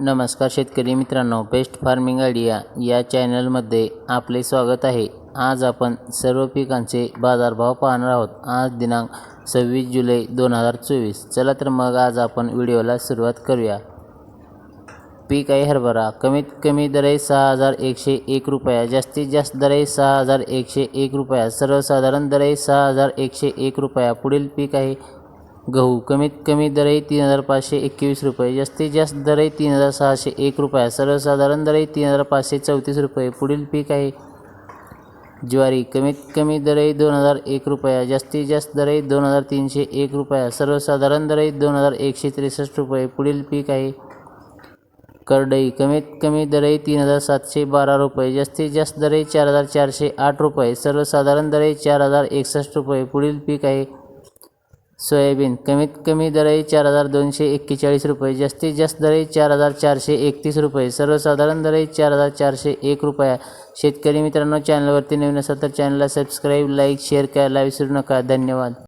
नमस्कार शेतकरी मित्रांनो, बेस्ट फार्मिंग आयडिया या चॅनलमध्ये आपले स्वागत आहे। आज आपण सर्व पिकांचे बाजारभाव पाहणार आहोत। आज दिनांक 26 जुलै 2024। चला तर मग आज आपण व्हिडिओला सुरुवात करूया। पीक आहे हरभरा। कमीत कमी दर आहे 6101 रुपया, जास्तीत जास्त दर आहे 6101 रुपया, सर्वसाधारण दर आहे 6101 रुपया। पुढील पीक आहे गहू। कमीत कमी दर आहे 3521 रुपये, जास्तीत जास्त दर आहे 3601 रुपया, सर्वसाधारण दर आहे 3534 रुपये। पुढील पीक आहे ज्वारी। कमीत कमी दर आहे 2001 रुपया, जास्तीत जास्त दर आहे 2301 रुपया, सर्वसाधारण दर आहे 2163 रुपये। पुढील पीक आहे करडई। कमीत कमी दर आहे 3712 रुपये, जास्तीत जास्त दर आहे 4408 रुपये, सर्वसाधारण दर आहे 4061 रुपये। पुढील पीक आहे सोयाबीन। कमीत कमी दर आहे 4241 रुपये, जास्तीत जास्त दर आहे 4431 रुपये, सर्वसाधारण दर आहे 4401 रुपया। शेतकरी मित्रांनो, चॅनलवरती नवीन असाल तर चॅनलला सबस्क्राईब, लाईक, शेअर करायला विसरू नका। धन्यवाद।